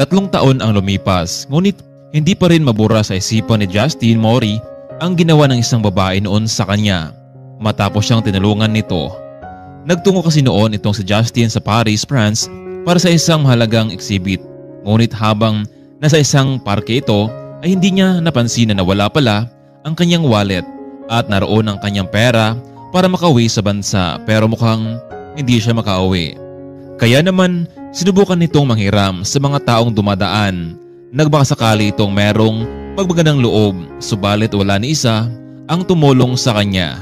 3 taon ang lumipas, ngunit hindi pa rin mabura sa isipan ni Justin Mori ang ginawa ng isang babae noon sa kanya matapos siyang tinulungan nito. Nagtungo kasi noon itong si Justin sa Paris, France para sa isang mahalagang exhibit. Ngunit habang nasa isang parke ito ay hindi niya napansin na nawala pala ang kanyang wallet at naroon ang kanyang pera para makauwi sa bansa, pero mukhang hindi siya makauwi. Kaya naman sinubukan nitong manghiram sa mga taong dumadaan. Nagbakasakali itong merong pagmagandang loob, subalit wala ni isa ang tumulong sa kanya.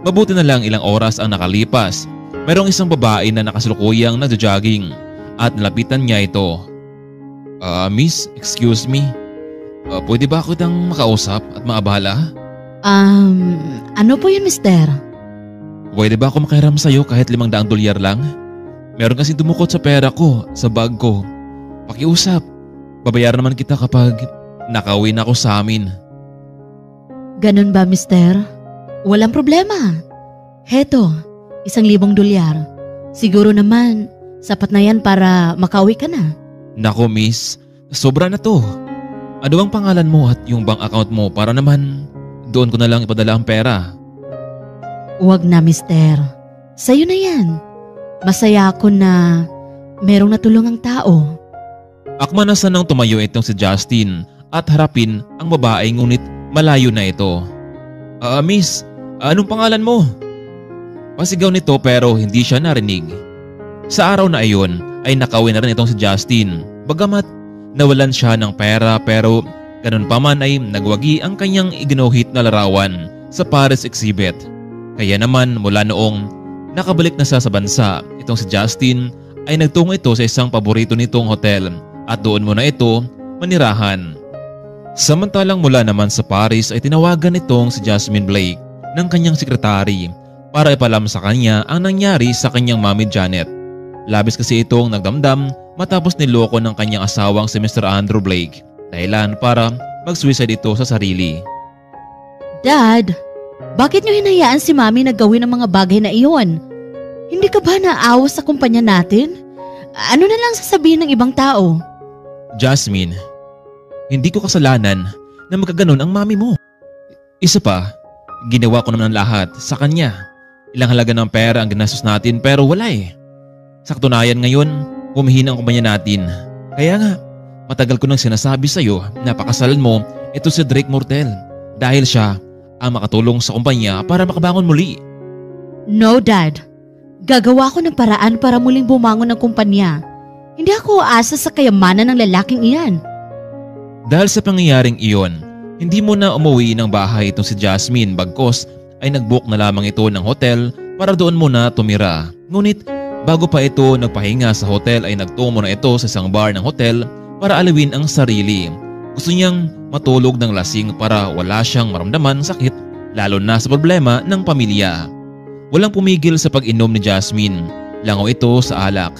Mabuti na lang ilang oras ang nakalipas. Merong isang babae na nakasalukuyang nagjo-jogging at nalapitan niya ito. Miss, excuse me. Pwede ba ako itang makausap at maabala? Ano po yun, mister? Pwede ba ako makahiram sa'yo kahit $500 lang? Meron kasing dumukot sa pera ko, sa bag ko. Pakiusap. Babayaran naman kita kapag nakauwi na ako sa amin. Ganun ba, mister? Walang problema. Heto, $1,000. Siguro naman, sapat na yan para makauwi ka na. Nako miss, sobra na to. Ano bang pangalan mo at yung bank account mo para naman doon ko na lang ipadala ang pera? Huwag na, mister. Sa'yo na yan. Masaya ako na merong natulungang tao. Akma na sanang tumayo itong si Justin at harapin ang babae, ngunit malayo na ito. Miss, anong pangalan mo? Pasigaw nito pero hindi siya narinig. Sa araw na iyon ay nakauwi na rin itong si Justin. Bagamat nawalan siya ng pera, pero ganun pa man ay nagwagi ang kanyang iginuhit na larawan sa Paris exhibit. Kaya naman mula noong nakabalik na siya sa bansa, itong si Justin ay nagtungo ito sa isang paborito nitong hotel at doon muna ito manirahan. Samantalang mula naman sa Paris ay tinawagan itong si Jasmine Blake ng kanyang sekretary para ipalam sa kanya ang nangyari sa kanyang mami Janet. Labis kasi itong nagdamdam matapos niloko ng kanyang asawang si Mr. Andrew Blake, dahilan para mag-suicide ito sa sarili. Dad, bakit niyo hinayaan si mami na gawin ang mga bagay na iyon? Hindi ka ba naawa sa kumpanya natin? Ano na lang sasabihin ng ibang tao? Jasmine, hindi ko kasalanan na magkaganon ang mami mo. Isa pa, ginawa ko naman ang lahat sa kanya. Ilang halaga ng pera ang ginastos natin pero wala eh. Sa katunayan ngayon, humihina ang kumpanya natin. Kaya nga, matagal ko nang sinasabi sa'yo na pakasalan mo ito si Drake Mortel dahil siya ang makatulong sa kumpanya para makabangon muli. No, Dad. Gagawa ko ng paraan para muling bumangon ang kumpanya. Hindi ako aasa sa kayamanan ng lalaking iyan. Dahil sa pangyayaring iyon, hindi mo na umuwi ng bahay itong si Jasmine, bagkos ay nag-book na lamang ito ng hotel para doon muna tumira. Ngunit bago pa ito nagpahinga sa hotel ay nagtungo na ito sa isang bar ng hotel para alawin ang sarili. Gusto niyang matulog ng lasing para wala siyang maramdaman sakit, lalo na sa problema ng pamilya. Walang pumigil sa pag-inom ni Jasmine, langaw ito sa alak.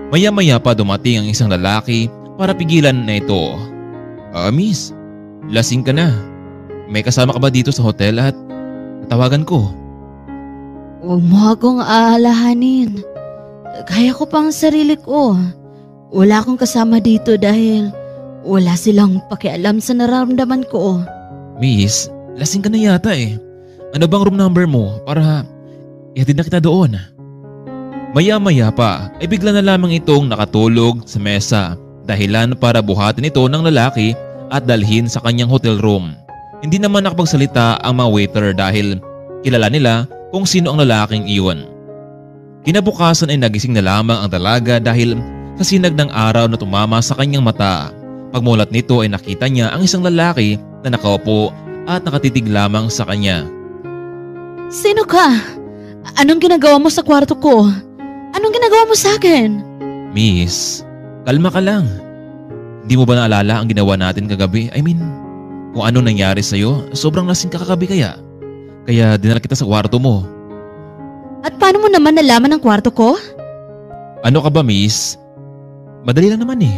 Maya-maya pa dumating ang isang lalaki para pigilan na ito. Miss, lasing ka na. May kasama ka ba dito sa hotel at natawagan ko? Huwag mo akong aalahanin. Kaya ko pang sarili ko. Wala akong kasama dito dahil wala silang pakialam sa nararamdaman ko. Miss, lasing ka na yata eh. Ano bang room number mo para ihatid na kita doon? Maya-maya pa ay bigla na lamang itong nakatulog sa mesa, dahilan para buhatin ito ng lalaki at dalhin sa kanyang hotel room. Hindi naman nakapagsalita ang mga waiter dahil kilala nila kung sino ang lalaking iyon. Kinabukasan ay nagising na lamang ang dalaga dahil sa sinag ng araw na tumama sa kanyang mata. Pagmulat nito ay nakita niya ang isang lalaki na nakaupo at nakatitig lamang sa kanya. Sino ka? Anong ginagawa mo sa kwarto ko? Anong ginagawa mo sa akin? Miss, kalma ka lang. Di mo ba naalala ang ginawa natin kagabi? I mean, kung ano nangyari sa'yo, sobrang lasing ka kagabi kaya. Kaya dinala kita sa kwarto mo. At paano mo naman nalaman ang kwarto ko? Ano ka ba, miss? Madali lang naman eh.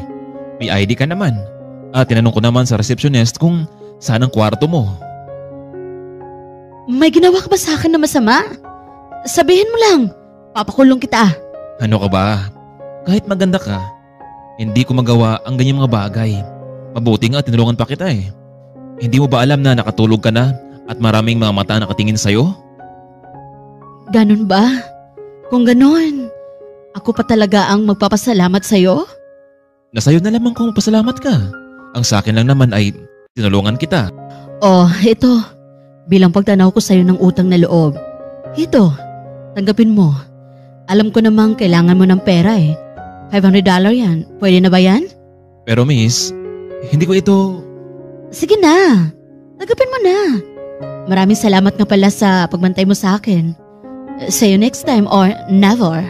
May ID ka naman. At tinanong ko naman sa receptionist kung saan ang kwarto mo. May ginawa ka ba sa akin na masama? Sabihin mo lang, papakulong kita. Ano ka ba? Kahit maganda ka, Hindi ko magawa ang ganyang mga bagay. Mabuti nga tinulungan pa kita eh. Hindi mo ba alam na nakatulog ka na at maraming mga mata nakatingin sa'yo? Ganun ba? Kung ganun, ako pa talaga ang magpapasalamat sa'yo? Nasa'yo na lamang kung pasalamat ka. Ang sa akin lang naman ay tinulungan kita. Oh, ito. Bilang pagtanaw ko sa'yo ng utang na loob. Ito, tanggapin mo. Alam ko namang kailangan mo ng pera eh. $500 yan. Pwede na ba yan? Pero miss, hindi ko ito... Sige na. Tanggapin mo na. Maraming salamat nga pala sa pagbantay mo sa akin. See you next time or never.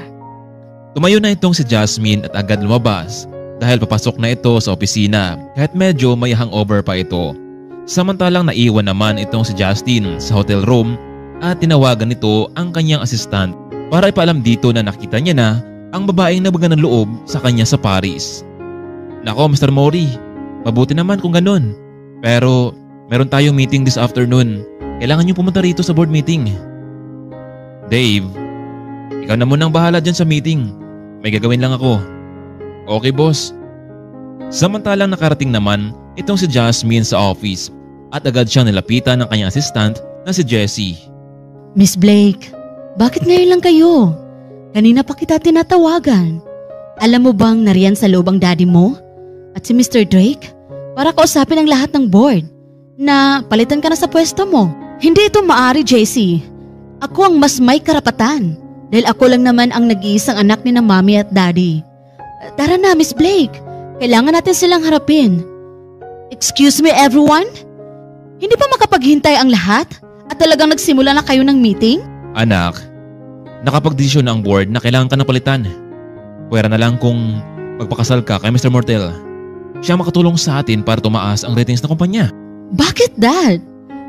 Tumayo na itong si Jasmine at agad lumabas dahil papasok na ito sa opisina kahit medyo may hangover pa ito. Samantalang naiwan naman itong si Justin sa hotel room at tinawagan nito ang kanyang assistant para ipaalam dito na nakita niya na ang babaeng nabaga ng loob sa kanya sa Paris. Nako Mr. Mori, mabuti naman kung ganun. Pero meron tayong meeting this afternoon. Kailangan niyo pumunta rito sa board meeting. Dave, ikaw na munang bahala dyan sa meeting. May gagawin lang ako. Okay boss. Samantalang nakarating naman itong si Jasmine sa office at agad siyang nilapitan ng kanyang assistant na si Jessie. Miss Blake, bakit ngayon lang kayo? Kanina pa kita tinatawagan. Alam mo bang nariyan sa loob ang daddy mo at si Mr. Drake para kausapin ang lahat ng board na palitan ka na sa pwesto mo? Hindi ito maaari, Jessie. Ako ang mas may karapatan dahil ako lang naman ang nag-iisang anak ni na mommy at daddy. Tara na, Miss Blake. Kailangan natin silang harapin. Excuse me, everyone? Hindi pa makapaghintay ang lahat? At talagang nagsimula na kayo ng meeting? Anak, nakapag-desisyon na ang board na kailangan ka na palitan. Pwera na lang kung magpakasal ka kay Mr. Mortel. Siya makatulong sa atin para tumaas ang ratings ng kumpanya. Bakit, Dad?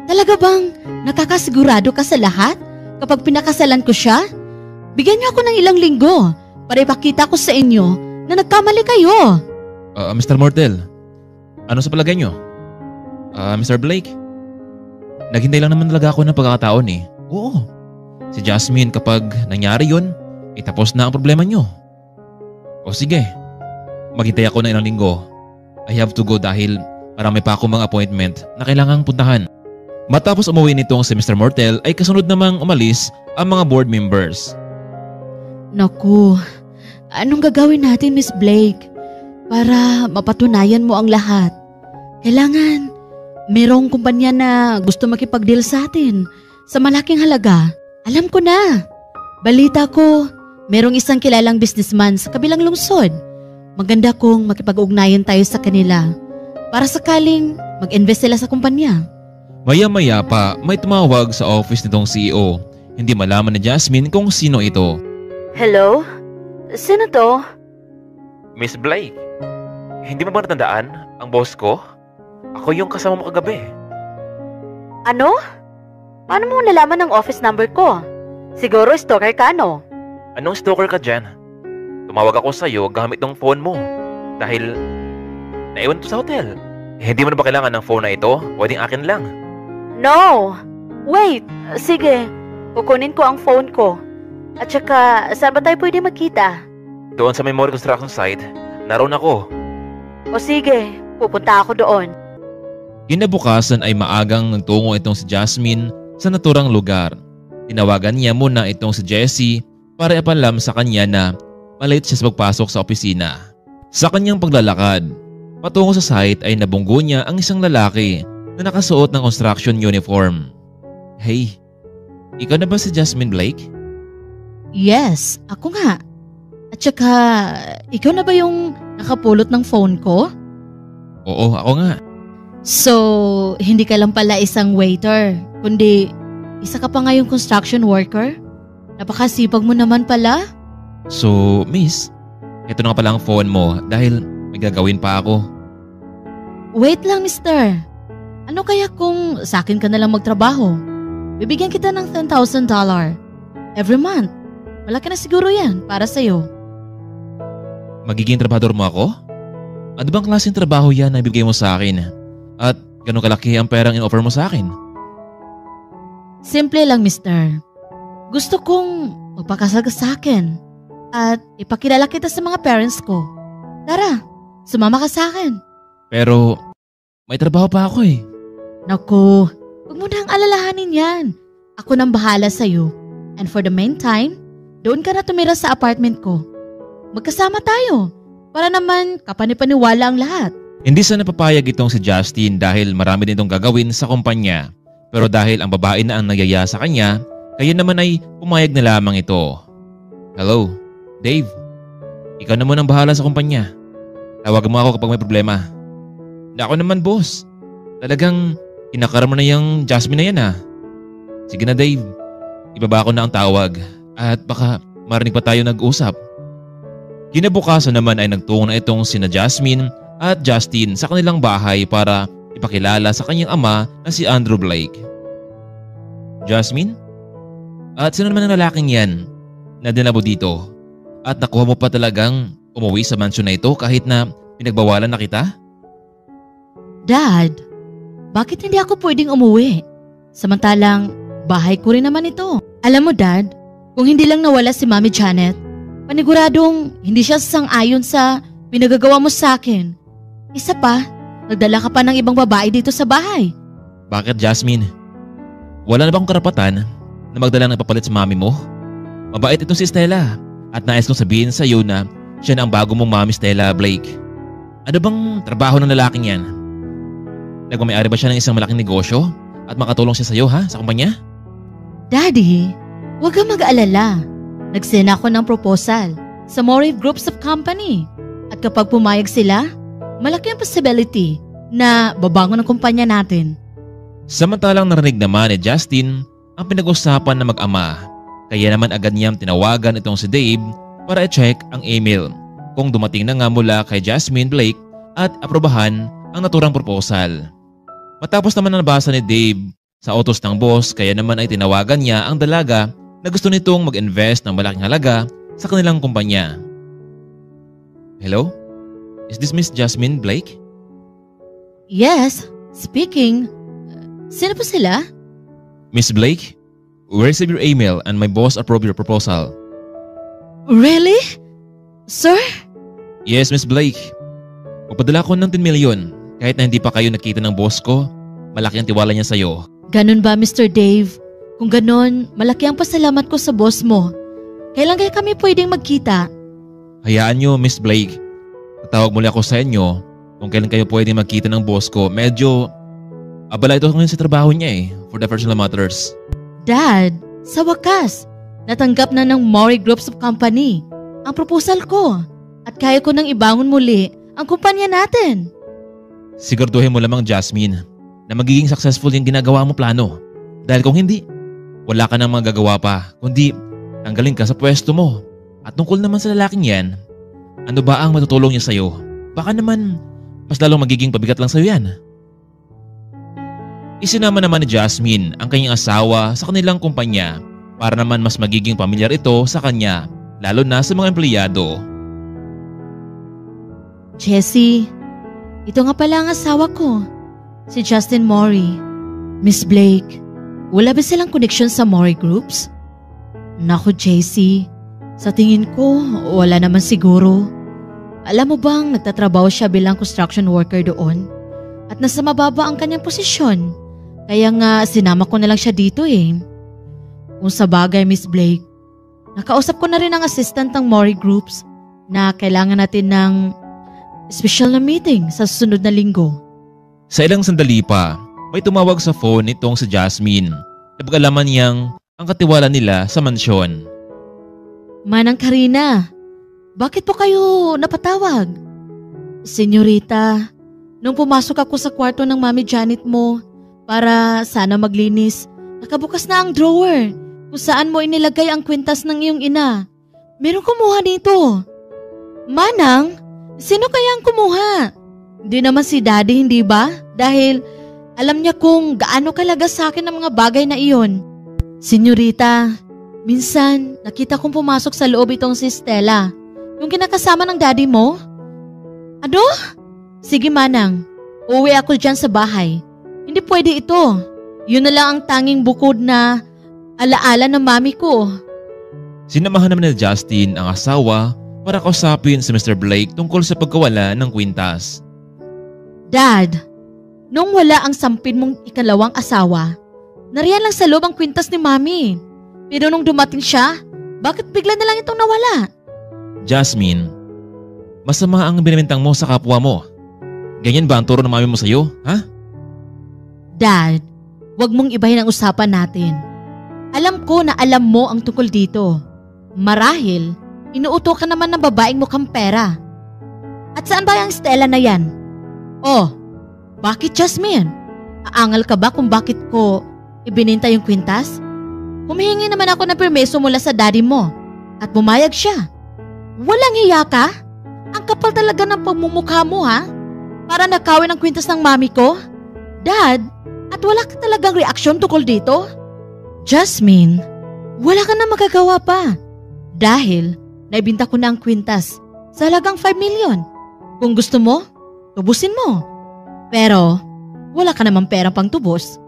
Talaga bang nakakasigurado ka sa lahat kapag pinakasalan ko siya? Bigyan niyo ako ng ilang linggo para ipakita ko sa inyo na nagkamali kayo. Mr. Mortel, ano sa palagay niyo? Mr. Blake, naghintay lang naman talaga ako ng pagkakataon eh. Oo, si Jasmine kapag nangyari yun, itapos na ang problema niyo. O sige, maghintay ako na ilang linggo. I have to go dahil marami pa akong mga appointment na kailangang puntahan. Matapos umuwi nitong si Mr. Mortel ay kasunod namang umalis ang mga board members. Naku, anong gagawin natin, Miss Blake, para mapatunayan mo ang lahat? Kailangan merong kumpanya na gusto makipag-deal sa atin sa malaking halaga. Alam ko na. Balita ko, merong isang kilalang businessman sa kabilang lungsod. Maganda kung makipag-ugnayan tayo sa kanila para sakaling mag-invest sila sa kumpanya. Maya-maya pa may tumawag sa office nitong CEO. Hindi malaman ni Jasmine kung sino ito. Hello? Sino to? Miss Blake, hindi mo ba natandaan ang boss ko? Ako yung kasama mo kagabi. Ano? Paano mo nalaman ang office number ko? Siguro stalker ka, no? Anong stalker ka dyan? Tumawag ako sa'yo gamit ng phone mo. Dahil naiwan to sa hotel. Hindi mo na ba kailangan ng phone na ito? Pwedeng akin lang. No! Wait! Sige, kukunin ko ang phone ko. At saka, saan ba tayo pwede magkita? Doon sa memory construction site, naroon ako. O sige, pupunta ako doon. Kinabukasan ay maagang nagtungo itong si Jasmine sa naturang lugar. Tinawagan niya muna itong si Jessie para ipalam sa kanya na malate siya sa pagpasok sa opisina. Sa kanyang paglalakad, patungo sa site ay nabunggo niya ang isang lalaki na nakasuot ng construction uniform. Hey, ikaw na ba si Jasmine Blake? Yes, ako nga. At saka, ikaw na ba yung nakapulot ng phone ko? Oo, ako nga. So, hindi ka lang pala isang waiter, kundi isa ka pa ngayong construction worker? Napakasipag mo naman pala. So, miss, ito na nga pala ang phone mo dahil may gagawin pa ako. Wait lang, mister. Ano kaya kung sa akin ka na lang magtrabaho? Bibigyan kita ng $10,000 every month. Malaki na siguro yan para sa'yo. Magiging trabahador mo ako? Ano bang klaseng trabaho yan na ibigay mo sa akin? At gano'ng kalaki ang perang in-offer mo sa akin? Simple lang, mister. Gusto kong magpakasal ka sa akin at ipakilala kita sa mga parents ko. Tara, Sumama ka sa akin. Pero may trabaho pa ako eh. Naku, huwag mo nang alalahanin yan. Ako nang bahala sa'yo. And for the meantime, doon ka na tumira sa apartment ko. Magkasama tayo para naman kapanipaniwala ang lahat. Hindi sana papayag itong si Justin dahil marami din itong gagawin sa kumpanya. Pero dahil ang babae na ang nagyaya sa kanya, kaya naman ay pumayag na lamang ito. Hello, Dave. Ikaw na muna ang bahala sa kumpanya. Tawagan mo ako kapag may problema. Ako naman boss. Talagang kinakara mo na yung Jasmine na yan ah. Sige na Dave, ibaba ko na ang tawag at baka marinig pa tayo nag-usap. Kinabukasan naman ay nagtungo na itong sina Jasmine at Justin sa kanilang bahay para ipakilala sa kanyang ama na si Andrew Blake. Jasmine? At sino naman ang lalaking yan na dinabo dito? At nakuha mo pa talagang umuwi sa mansyon na ito kahit na pinagbawalan na kita? Dad, bakit hindi ako pwedeng umuwi? Samantalang bahay ko rin naman ito. Alam mo Dad, kung hindi lang nawala si Mami Janet, paniguradong hindi siya sang-ayon sa pinagagawa mo sa akin. Isa pa, nagdala ka pa ng ibang babae dito sa bahay. Bakit Jasmine? Wala na bang karapatan na magdala ng papalit sa mami mo? Mabait itong si Stella at nais kong sabihin sa iyo na siya na ang bago mong mami Stella Blake. Ano bang trabaho ng lalaking yan? Nagmamayari ba siya ng isang malaking negosyo at makatulong siya sa iyo ha, sa kumpanya? Daddy, huwag kang mag-alala. Nagsend ako ng proposal sa Mori Groups of Company. At kapag pumayag sila, malaki ang possibility na babangon ang kumpanya natin. Samantalang narinig naman ni Justin ang pinag-usapan na mag-ama. Kaya naman agad niyang tinawagan itong si Dave para i-check ang email kung dumating na nga mula kay Jasmine Blake at aprobahan ang naturang proposal. Matapos naman nabasa ni Dave sa utos ng boss kaya naman ay tinawagan niya ang dalaga na gusto nitong mag-invest ng malaking halaga sa kanilang kumpanya. Hello? Is this Miss Jasmine Blake? Yes, speaking. Sino po sila? Miss Blake, we received your email and my boss approved your proposal. Really? Sir? Yes, Miss Blake. Magpadala ko ng 10 million kahit na hindi pa kayo nakita ng boss ko. Malaki ang tiwala niya sa'yo. Ganun ba, Mr. Dave? Kung ganun, malaki ang pasalamat ko sa boss mo. Kailan kaya kami pwedeng magkita? Hayaan niyo, Miss Blake. Tatawag muli ako sa inyo kung kailan kayo pwedeng magkita ng boss ko. Medyo abala ito ngayon sa trabaho niya for the personal matters. Dad, sa wakas, natanggap na ng Mori Groups of Company ang proposal ko at kaya ko nang ibangon muli ang kumpanya natin. Siguraduhin mo lamang, Jasmine, na magiging successful yung ginagawa mo plano. Dahil kung hindi, wala ka nang magagawa pa, kundi tanggalin ka sa pwesto mo. At tungkol naman sa lalaking yan, ano ba ang matutulong niya sa'yo? Baka naman, mas lalong magiging pabigat lang sa'yo yan. Isinama naman ni Jasmine ang kanyang asawa sa kanilang kumpanya para naman mas magiging pamilyar ito sa kanya, lalo na sa mga empleyado. Jessie, ito nga pala ang asawa ko, si Justin Mori. Miss Blake, wala ba silang connection sa Mori Groups? Naku Jessie, sa tingin ko wala naman siguro. Alam mo bang nagtatrabaho siya bilang construction worker doon? At nasa mababa ang kanyang posisyon. Kaya nga sinama ko na lang siya dito Kung sa bagay Miss Blake, nakausap ko na rin ang assistant ng Mori Groups na kailangan natin ng special na meeting sa susunod na linggo. Sa ilang sandali pa, may tumawag sa phone nitong si Jasmine na pag-alaman niyang ang katiwala nila sa mansyon. Manang Karina, bakit po kayo napatawag? Senyorita, nung pumasok ako sa kwarto ng Mami Janet mo para sana maglinis, nakabukas na ang drawer kung saan mo inilagay ang kwintas ng iyong ina. Meron kumuha dito. Manang, sino kaya ang kumuha? Hindi naman si Daddy, hindi ba? Dahil alam niya kung gaano kalaga sa akin ang mga bagay na iyon. Senyorita, minsan nakita kong pumasok sa loob itong si Stella, yung kinakasama ng daddy mo. Ano? Sige Manang, uuwi ako dyan sa bahay. Hindi pwede ito. Yun na lang ang tanging bukod na alaala ng mami ko. Sinamahan naman ni Justin ang asawa para kausapin si Mr. Blake tungkol sa pagkawala ng kwintas. Dad, nung wala ang sampin mong ikalawang asawa, nariyan lang sa loob ang kwintas ni Mami. Pero nung dumating siya, bakit bigla na lang itong nawala? Jasmine, masama ang binibintang mo sa kapwa mo. Ganyan ba ang turo ng mami mo sa'yo, ha? Dad, wag mong ibahin ang usapan natin. Alam ko na alam mo ang tungkol dito. Marahil, inuuto ka naman ng babaeng mukhang pera. At saan ba yung Stella na yan? Oh, bakit Jasmine? Aangal ka ba kung bakit ko ibininta yung kwintas? Humihingi naman ako ng permeso mula sa daddy mo at bumayag siya. Walang hiya ka? Ang kapal talaga ng pagmumukha mo ha? Para nakawin ang kwintas ng mami ko? Dad, at wala ka talagang reaksyon tungkol dito? Jasmine, wala ka na magagawa pa. Dahil naibinta ko na ang kwintas sa halagang 5 million. Kung gusto mo, tubusin mo. Pero wala ka namang perang pang tubos.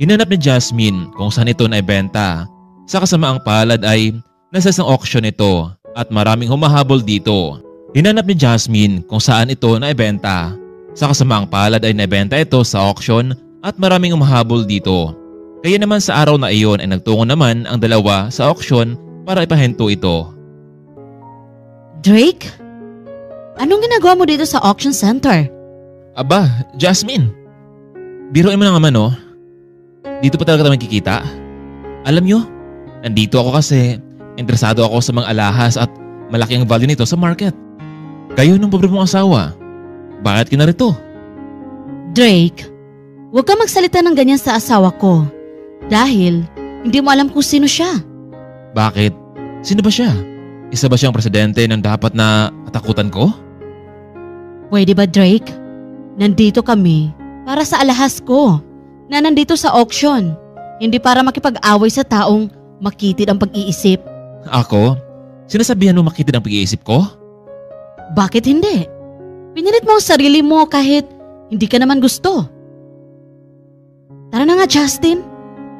Hinanap ni Jasmine kung saan ito naibenta. Sa kasamaang palad ay nasa isang auction ito at maraming humahabol dito. Hinanap ni Jasmine kung saan ito naibenta. Sa kasamaang palad ay naibenta ito sa auction at maraming humahabol dito. Kaya naman sa araw na iyon ay nagtungo naman ang dalawa sa auction para ipahento ito. Drake? Anong ginagawa mo dito sa auction center? Aba, Jasmine. Biruin mo na naman oh. Dito pa talaga tayo kikita. Alam nyo, nandito ako kasi interesado ako sa mga alahas at malaki ang value nito sa market. Kayo ng pobre mong asawa. Bakit ka narito? Drake, huwag ka magsalita ng ganyan sa asawa ko. Dahil hindi mo alam kung sino siya. Bakit? Sino ba siya? Isa ba siyang presidente ng dapat na katakutan ko? Pwede ba Drake? Nandito kami para sa alahas ko na nandito sa auction. Hindi para makipag-away sa taong makitid ang pag-iisip. Ako? Sinasabihan mo makitid ang pag-iisip ko? Bakit hindi? Pinilit mo ang sarili mo kahit hindi ka naman gusto. Tara na nga Justin.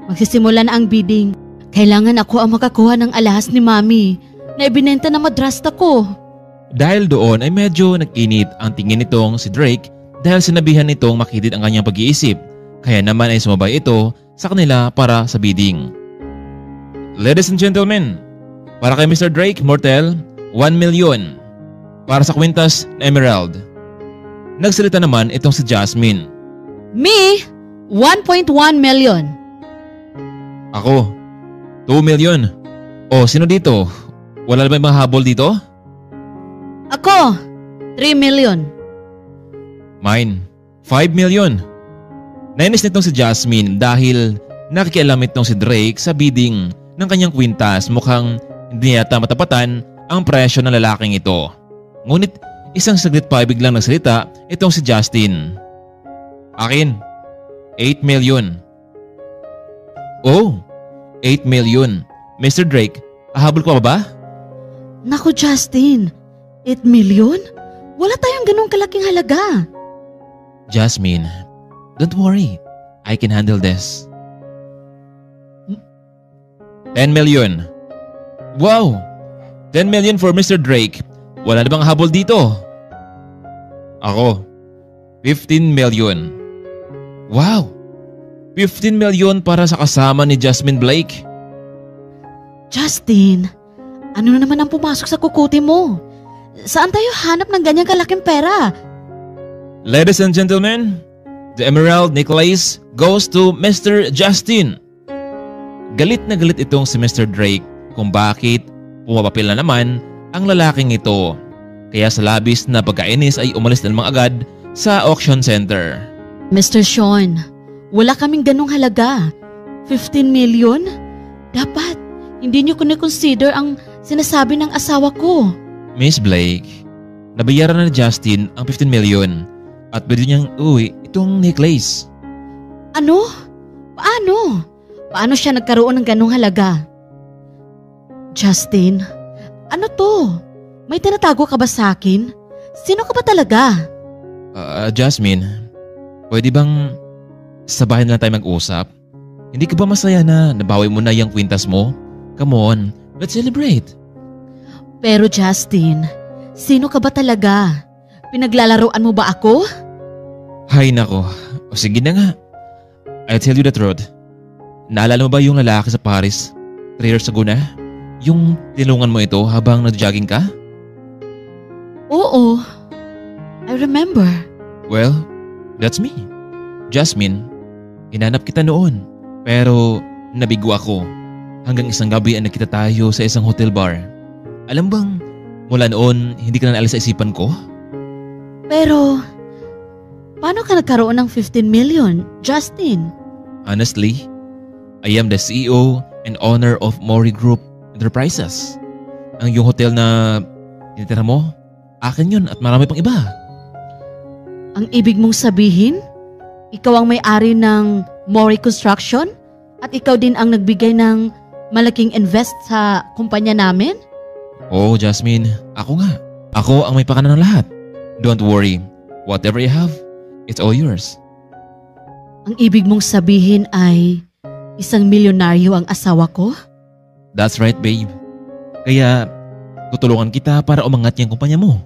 Magsisimula na ang bidding. Kailangan ako ang makakuha ng alahas ni Mami na ibinenta na madrasta ko. Dahil doon ay medyo nag-init ang tingin nitong si Drake dahil sinabihan nitong makitid ang kanyang pag-iisip. Kaya naman ay sumabay ito sa kanila para sa bidding. Ladies and gentlemen, para kay Mr. Drake Mortel, 1 million. Para sa kwintas na Emerald. Nagsalita naman itong si Jasmine. Me, 1.1 million. Ako, 2 million. O sino dito? Wala na ba mga habol dito? Ako, 3 million. Mine, 5 million. Nainis nitong si Jasmine dahil nakikialam itong si Drake sa bidding ng kanyang kwintas. Mukhang hindi yata matapatan ang presyo ng lalaking ito. Ngunit isang saglit pa biglang nagsalita itong si Justin. Akin, 8 million. Oh, 8 million. Mr. Drake, ahabol ko pa ba? Naku Justin, 8 million? Wala tayong ganong kalaking halaga. Jasmine, don't worry. I can handle this. 10 million. Wow! 10 million for Mr. Drake. Wala na bang habol dito? Ako, 15 million. Wow! 15 million para sa kasama ni Jasmine Blake. Justin, ano na naman ang pumasok sa kukuti mo? Saan tayo hanap ng ganyang kalaking pera? Ladies and gentlemen, the Emerald Necklace goes to Mr. Justin. Galit na galit itong si Mr. Drake kung bakit pumapapil na naman ang lalaking ito. Kaya sa labis na pagkainis ay umalis na naman agad sa auction center. Mr. Sean, wala kaming ganong halaga. 15 million? Dapat hindi niyo kunikonsider ang sinasabi ng asawa ko. Miss Blake, nabayaran na ni Justin ang 15 million at pwede niyang uwi itong necklace. Ano? Paano? Paano siya nagkaroon ng ganong halaga? Justin, ano to? May tinatago ka ba sa akin? Sino ka ba talaga? Jasmine, pwede bang sa bahay na lang tayo mag-usap? Hindi ka ba masaya na nabawi mo na yung kwintas mo? Come on, let's celebrate. Pero Justin, sino ka ba talaga? Pinaglalaroan mo ba ako? Hay nako, o sige na nga. I tell you the truth. Naalala mo ba yung lalaki sa Paris 3 years ago na? Yung tinulungan mo ito habang nag-jogging ka? Oo, I remember. Well, that's me. Jasmine, hinanap kita noon. Pero nabigo ako. Hanggang isang gabi ay nakita tayo sa isang hotel bar. Alam bang, mula noon hindi ka na naalis sa isipan ko? Pero, paano ka nagkaroon ng 15 million, Justin? Honestly, I am the CEO and owner of Mori Group Enterprises. Yung hotel na tinitira mo, akin yun at marami pang iba. Ang ibig mong sabihin, ikaw ang may-ari ng Mori Construction at ikaw din ang nagbigay ng malaking invest sa kumpanya namin? Oh, Jasmine, ako nga. Ako ang may pakana ng lahat. Don't worry, whatever you have, it's all yours. Ang ibig mong sabihin ay isang milyonaryo ang asawa ko? That's right, babe. Kaya tutulungan kita para umangat yung kumpanya mo.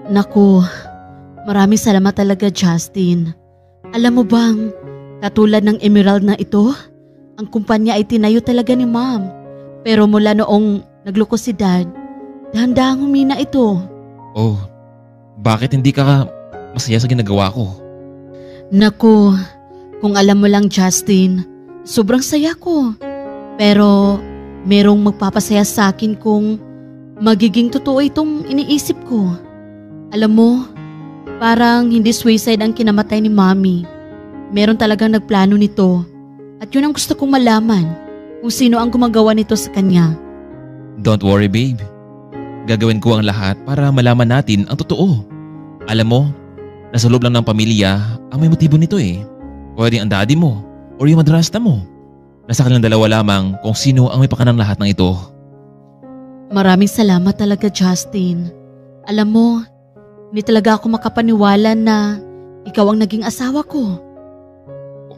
Naku, maraming salamat talaga, Justin. Alam mo bang, katulad ng Emerald na ito, ang kumpanya ay tinayo talaga ni Ma'am. Pero mula noong nagloko si Dad, dahan-dahang humina ito. Oh, bakit hindi ka masaya sa ginagawa ko? Naku, kung alam mo lang, Justin, sobrang saya ko. Pero merong magpapasaya sa akin kung magiging totoo itong iniisip ko. Alam mo, parang hindi suicide ang kinamatay ni Mommy. Meron talagang nagplano nito. At yun ang gusto kong malaman, kung sino ang gumagawa nito sa kanya. Don't worry, babe. Gagawin ko ang lahat para malaman natin ang totoo. Alam mo, nasa loob lang ng pamilya ang may motibo nito eh. Pwedeng ang daddy mo or yung madrasta mo. Nasa kanilang dalawa lamang kung sino ang may pakanang lahat ng ito. Maraming salamat talaga, Justin. Alam mo, hindi talaga ako makapaniwala na ikaw ang naging asawa ko.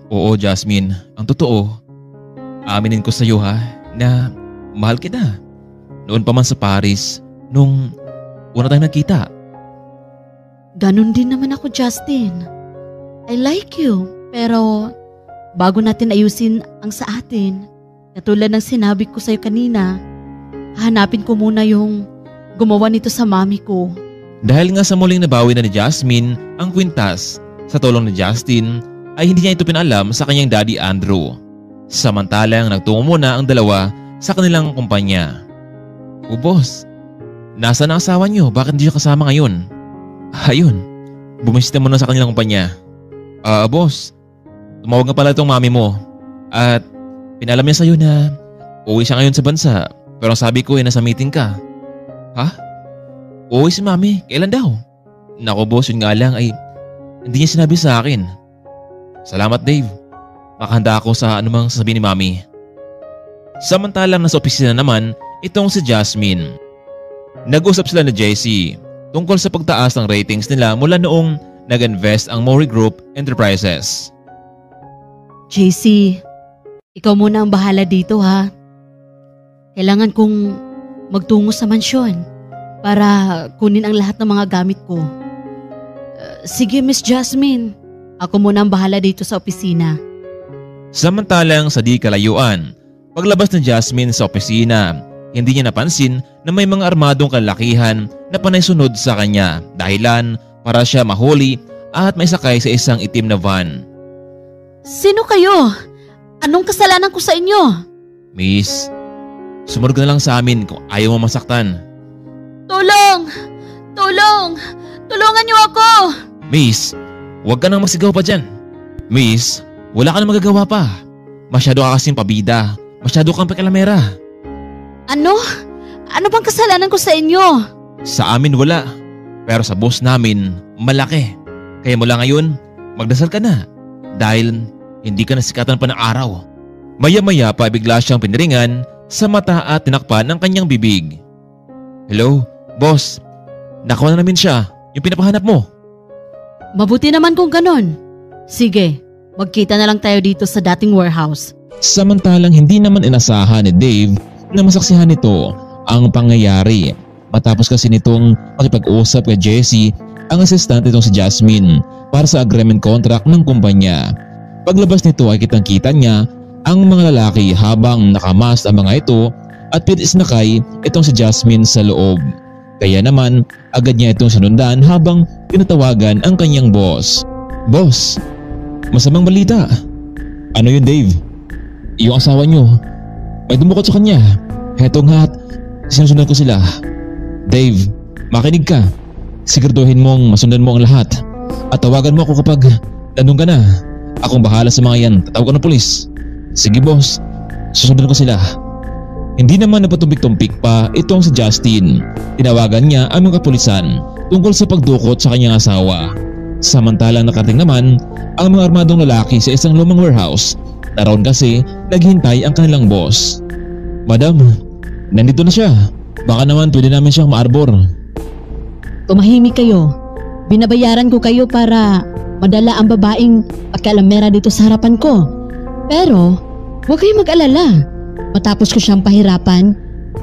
Oo, Jasmine. Ang totoo, aminin ko sa iyo ha, na mahal kita. Noon pa man sa Paris, nung una tayong nagkita. Ganon din naman ako, Justin. I like you, pero bago natin ayusin ang sa atin, katulad ng sinabi ko sa'yo kanina, hanapin ko muna yung gumawa nito sa mami ko. Dahil nga sa muling nabawi na ni Jasmine ang kwintas sa tulong ni Justin, ay hindi niya ito pinalam sa kanyang daddy Andrew. Samantalang nagtungo muna ang dalawa sa kanilang kumpanya. O boss, nasaan ang asawa niyo? Bakit hindi siya kasama ngayon? Ayun, bumisita muna sa kanilang kumpanya. Boss, tumawag nga pala itong mami mo at pinalam niya sa'yo na uuwi siya ngayon sa bansa, pero ang sabi ko ay nasa meeting ka. Ha? Uuwi si mami? Kailan daw? Nako boss, yun nga lang ay hindi niya sinabi sa akin. Salamat Dave, makahanda ako sa anumang sasabihin ni mami. Samantalang nasa opisina naman itong si Jasmine. Nag-usap sila ni JC tungkol sa pagtaas ng ratings nila mula noong nag-invest ang Mori Group Enterprises. JC, ikaw muna ang bahala dito ha. Kailangan kong magtungo sa mansyon para kunin ang lahat ng mga gamit ko. Sige Miss Jasmine, ako muna ang bahala dito sa opisina. Samantalang sa di kalayuan, paglabas ng Jasmine sa opisina, hindi niya napansin na may mga armadong kalakihan na panay sunod sa kanya dahilan para siya mahuli at may sakay sa isang itim na van. Sino kayo? Anong kasalanan ko sa inyo? Miss, sumunod ka na lang sa amin kung ayaw mo masaktan. Tulong! Tulong! Tulungan niyo ako! Miss, huwag ka nang masigaw pa dyan. Miss, wala ka nang magagawa pa. Masyado ka kasing pabida. Masyado kang pakialamera. Ano? Ano bang kasalanan ko sa inyo? Sa amin wala. Pero sa boss namin, malaki. Kaya mula ngayon, magdasal ka na. Dahil hindi ka nasikatan pa ng araw. Maya-maya pa bigla siyang piniringan sa mata at tinakpan ng kanyang bibig. Hello, boss. Nakuha na namin siya. Yung pinapahanap mo. Mabuti naman kung ganon. Sige, magkita na lang tayo dito sa dating warehouse. Samantalang hindi naman inasahan ni Dave na masaksihan nito ang pangyayari. Matapos kasi nitong makipag-usap kay Jessie ang assistant nitong si Jasmine para sa agreement contract ng kumpanya. Paglabas nito ay kitang-kita niya ang mga lalaki habang nakamask ang mga ito at pinisnakay itong si Jasmine sa loob. Kaya naman agad niya itong sinundan habang tinatawagan ang kanyang boss. Boss, masamang balita. Ano yun, Dave? Yung asawa niyo, may dumukot sa kanya. Heto nga at sinusundan ko sila. Dave, makinig ka. Siguraduhin mong masundan mo ang lahat at tawagan mo ako kapag nandun ka na. Akong bahala sa mga yan. Tatawag ko ng pulis. Sige boss, susundan ko sila. Hindi naman napatumpik-tumpik pa itong si Justin. Tinawagan niya ang mga kapulisan tungkol sa pagdukot sa kanyang asawa. Samantalang nakarating naman ang mga armadong lalaki sa isang lumang warehouse na roon kasi naghintay ang kanilang boss. Madam, nandito na siya. Baka naman pwede namin siyang maarbor. Tumahimik kayo. Binabayaran ko kayo para madala ang babaeng pakialamera dito sa harapan ko. Pero huwag kayong mag-alala. Matapos ko siyang pahirapan,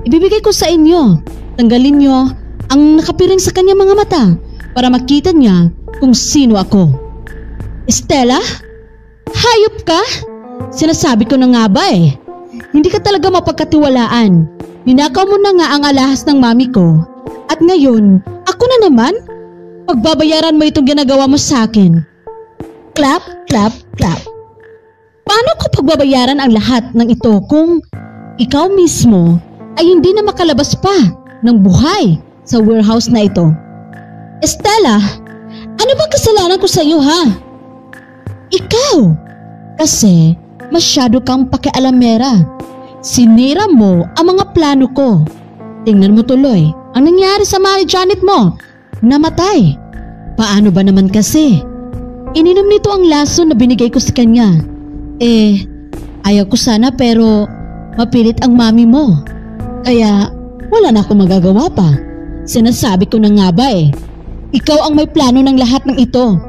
ibibigay ko sa inyo. Tanggalin niyo ang nakapiring sa kanyang mga mata para makita niya kung sino ako. Estela? Hayop ka? Sinasabi ko na nga ba eh. Hindi ka talaga mapagkatiwalaan. Ninakaw mo na nga ang alahas ng mami ko. At ngayon, ako na naman? Pagbabayaran mo itong ginagawa mo sa akin. Clap, clap, clap. Paano ko pagbabayaran ang lahat ng ito kung ikaw mismo ay hindi na makalabas pa ng buhay sa warehouse na ito? Estela, ano bang kasalanan ko sa iyo ha? Ikaw, kasi masyado kang pakialamera. Sinira mo ang mga plano ko. Tingnan mo tuloy ang nangyari sa Mary Janet mo. Namatay. Paano ba naman kasi? Ininom nito ang laso na binigay ko sa kanya. Ayaw ko sana pero mapilit ang mami mo. Kaya wala na akong magagawa pa. Sinasabi ko na nga ba eh. Ikaw ang may plano ng lahat ng ito.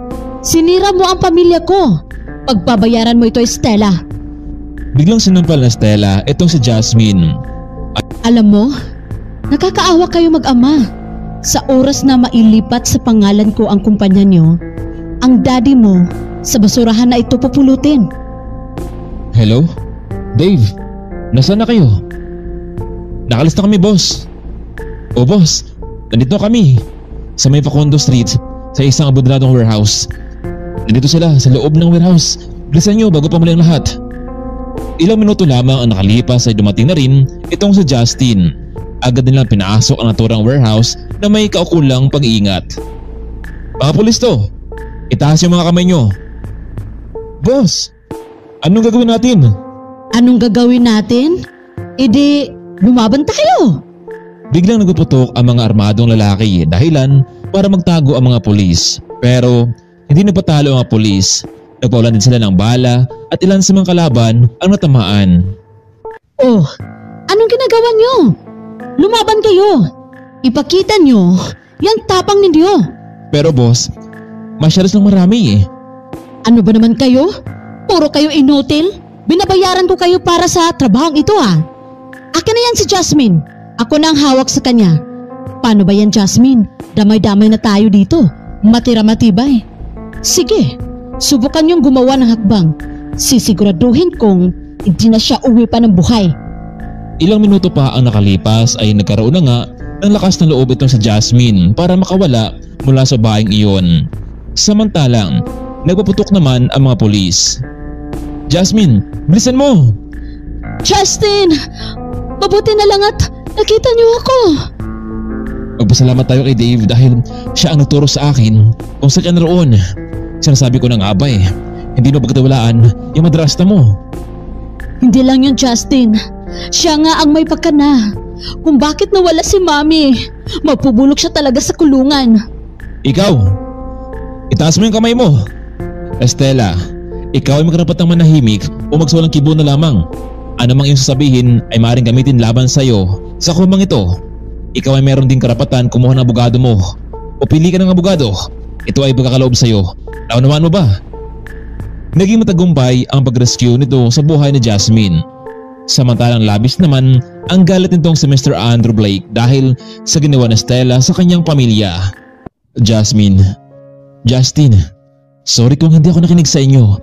Sinira mo ang pamilya ko. Pagbabayaran mo ito, Estela. Biglang sinampal na Stella itong si Jasmine. Alam mo, nakakaawa kayo mag-ama. Sa oras na mailipat sa pangalan ko ang kumpanya niyo, ang daddy mo sa basurahan na ito pupulutin. Hello? Dave, nasaan na kayo? Nakalis na kami, boss. O boss, nandito kami sa may Facundo Street sa isang abandonadong warehouse. Nandito sila sa loob ng warehouse. Bilisan nyo bago pa muli ang lahat. Ilang minuto lamang ang nakalipas ay dumating na rin itong si Justin. Agad nilang pinasok ang naturang warehouse na may kaukulang pag-iingat. Mga pulis to, itaas yung mga kamay nyo. Boss, anong gagawin natin? Anong gagawin natin? Di lumaban tayo. Biglang nagpuputok ang mga armadong lalaki dahilan para magtago ang mga pulis. Pero hindi nagpatalo ang mga pulis. Nagpawalan din sila ng bala at ilan sa mga kalaban ang natamaan. Oh, anong ginagawa nyo? Lumaban kayo. Ipakita nyo yung tapang ninyo. Pero boss, masyadong marami eh. Ano ba naman kayo? Puro kayo inutil? Binabayaran ko kayo para sa trabahong ito ha. Akin na yan si Jasmine. Ako na ang hawak sa kanya. Paano ba yan, Jasmine? Damay-damay na tayo dito. Matira matibay. Sige, subukan niyong gumawa ng hakbang. Sisiguraduhin kong hindi na siya uwi pa ng buhay. Ilang minuto pa ang nakalipas ay nagkaroon na nga ng lakas ng loob itong sa Jasmine para makawala mula sa bahaeng iyon. Samantalang, nagpaputok naman ang mga pulis. Jasmine, bilisan mo! Justin! Mabuti na lang at nakita niyo ako. Magpasalamat tayo kay Dave dahil siya ang nagturo sa akin kung saan ka naroon. Sinasabi ko na nga ba eh, hindi mo pagkatiwalaan yung madrasta mo. Hindi lang yun, Justin. Siya nga ang may pakana. Kung bakit nawala si Mami, mapubulok siya talaga sa kulungan. Ikaw, itaas mo yung kamay mo. Estela, ikaw ay magkarapatang manahimik o magsawalang kibo na lamang. Ano mang iyong sasabihin ay maaaring gamitin laban sa iyo sa kumang ito. Ikaw ay meron din karapatan kumuha ng abogado mo o pili ka ng abogado. Ito ay pagkakaloob sa iyo. Naunawaan mo ba? Naging matagumpay ang pag-rescue nito sa buhay ni Jasmine. Samantalang labis naman ang galit nitong si Mr. Andrew Blake dahil sa ginawa ni Stella sa kanyang pamilya. Justin, sorry kung hindi ako nakinig sa inyo.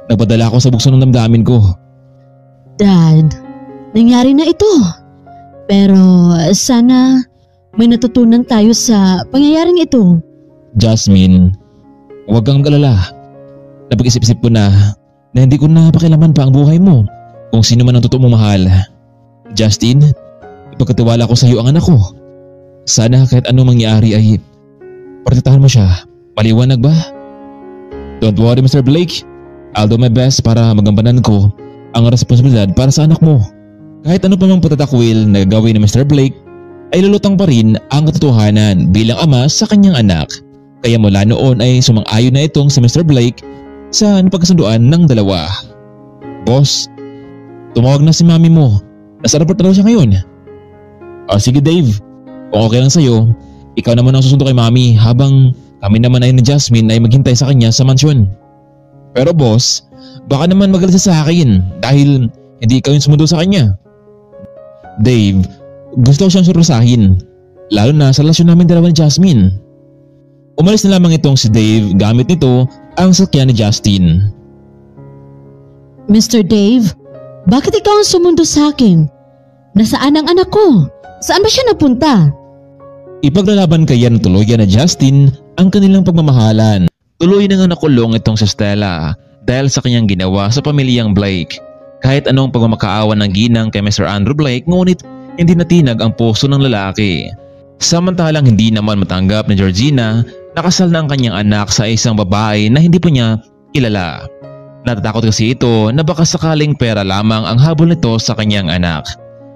Nagpadala ako sa bukso ng damdamin ko. Dad, nangyari na ito. Pero sana may natutunan tayo sa pangyayaring ito. Jasmine, huwag kang mag-alala. Napag-isip-isip ko na hindi ko na pakialaman pa ang buhay mo kung sino man ang totoo mong mahal. Justin, ipagkatiwala ko sa iyo ang anak ko. Sana kahit anong mangyari ay protektahan mo siya. Paliwanag ba? Don't worry Mr. Blake. I'll do my best para magampanan ko ang responsibilidad para sa anak mo. Kahit ano pa mang patatakwil na gagawin ni Mr. Blake ay lulutang pa rin ang katotohanan bilang ama sa kanyang anak. Kaya mula noon ay sumang-ayon na itong si Mr. Blake sa napagkasunduan ng dalawa. Boss, tumawag na si mami mo. Nasa report na daw siya ngayon. Sige Dave, kung okay lang sa'yo, ikaw naman ang susundo kay mami habang kami naman ay ni Jasmine ay maghintay sa kanya sa mansyon. Pero boss, baka naman magalit siya sa akin dahil hindi ikaw yung sumundo sa kanya. Dave, gusto ko siyang surusahin, lalo na sa relasyon namin dalawa ni Jasmine. Umalis na lamang itong si Dave gamit nito ang sakyan ni Justin. Mr. Dave, bakit ikaw ang sumundo sa akin? Nasaan ang anak ko? Saan ba siya napunta? Ipaglalaban kaya ng tuluyan na Justin ang kanilang pagmamahalan. Tuloy na nga nakulong itong si Stella dahil sa kanyang ginawa sa pamilyang Blake. Kahit anong pagmamakaawa ng ginang kay Mr. Andrew Blake, ngunit hindi natinag ang puso ng lalaki. Samantalang hindi naman matanggap ni Georgina na kasal na ang kanyang anak sa isang babae na hindi pa niya kilala. Natatakot kasi ito na baka sakaling pera lamang ang habol nito sa kanyang anak.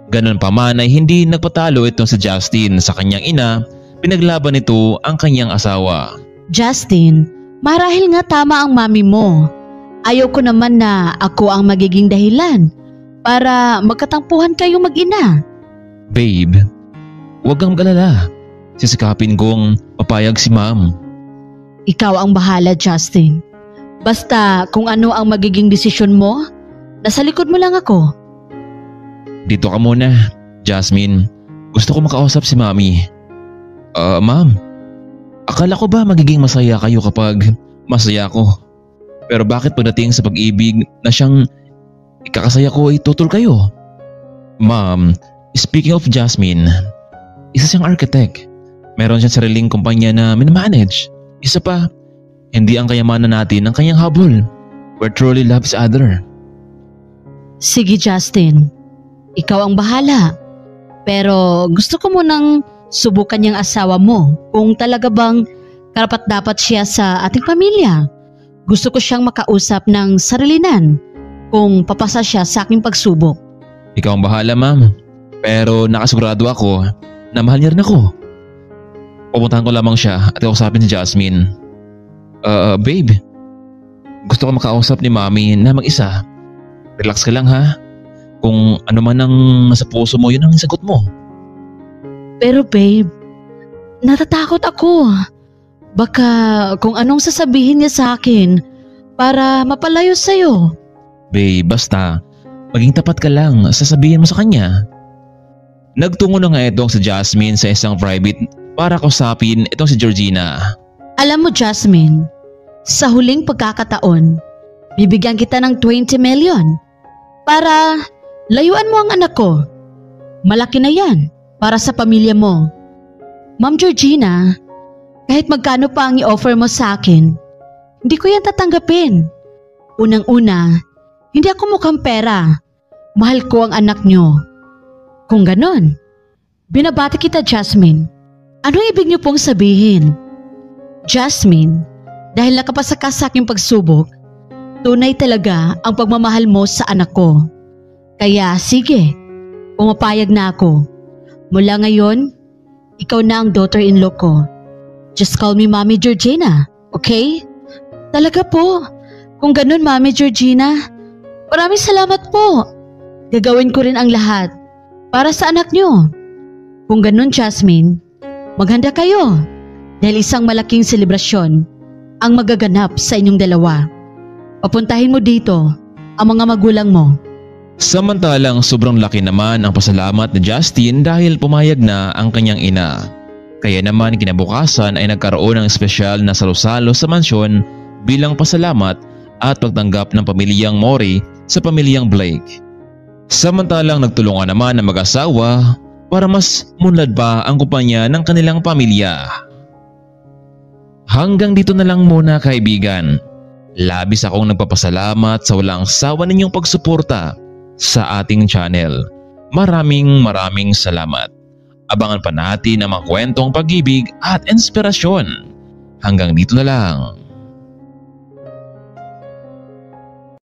Ganon pa man ay hindi nagpatalo itong si Justin sa kanyang ina, pinaglaban nito ang kanyang asawa. Justin, marahil nga tama ang mami mo. Ayoko naman na ako ang magiging dahilan para magkatampuhan kayong mag-ina. Babe, huwag kang mag-alala. Sisikapin kong papayag si ma'am. Ikaw ang bahala, Justin. Basta kung ano ang magiging desisyon mo, nasa likod mo lang ako. Dito ka muna, Jasmine. Gusto ko makausap si mami. Ma'am, akala ko ba magiging masaya kayo kapag masaya ko? Pero bakit pagdating sa pag-ibig na siyang ikakasaya ko ay tutol kayo? Ma'am, speaking of Jasmine, isa siyang architect. Meron siyang sariling kumpanya na minamanage. Isa pa, hindi ang kayamanan natin ang kanyang habol. We truly love each other. Sige Justin, ikaw ang bahala. Pero gusto ko munang subukan yung asawa mo kung talaga bang karapat-dapat siya sa ating pamilya. Gusto ko siyang makausap ng sarilinan kung papasa siya sa aking pagsubok. Ikaw ang bahala ma'am. Pero nakasigurado ako na mahal niya rin ako. Pupuntahan ko lamang siya at kausapin si Jasmine. Babe, gusto ko makausap ni mami na mag-isa. Relax ka lang ha. Kung ano man ang nasa puso mo, yun ang sagot mo. Pero babe, natatakot ako. Baka kung anong sasabihin niya sa akin para mapalayo sa'yo. Babe, basta maging tapat ka lang, sasabihin mo sa kanya. Nagtungo na nga itong si Jasmine sa isang private para kausapin itong si Georgina. Alam mo Jasmine, sa huling pagkakataon, bibigyan kita ng 20 million para layuan mo ang anak ko. Malaki na yan para sa pamilya mo. Ma'am Georgina, kahit magkano pa ang i-offer mo sa akin, hindi ko yan tatanggapin. Unang-una, hindi ako mukhang pera. Mahal ko ang anak nyo. Kung ganon, binabati kita Jasmine. Anong ibig niyo pong sabihin? Jasmine, dahil nakapasa ka sa aking pagsubok, tunay talaga ang pagmamahal mo sa anak ko. Kaya sige, pumapayag na ako. Mula ngayon, ikaw na ang daughter-in-law ko. Just call me Mommy Georgina, okay? Talaga po. Kung ganun Mommy Georgina, maraming salamat po. Gagawin ko rin ang lahat para sa anak nyo. Kung ganun Jasmine, maghanda kayo dahil isang malaking selebrasyon ang magaganap sa inyong dalawa. Papuntahin mo dito ang mga magulang mo Samantalang sobrang laki naman ang pasalamat ni Justin dahil pumayag na ang kanyang ina. Kaya naman kinabukasan ay nagkaroon ng espesyal na salo-salo sa mansyon bilang pasalamat at pagtanggap ng pamilyang Mori sa pamilyang Blake. Samantalang nagtulungan naman ang mag-asawa para mas munlad pa ang kumpanya ng kanilang pamilya. Hanggang dito na lang muna kaibigan. Labis akong nagpapasalamat sa walang sawa ninyong pagsuporta sa ating channel. Maraming salamat. Abangan pa natin ang mga kwentong pag-ibig at inspirasyon. Hanggang dito na lang.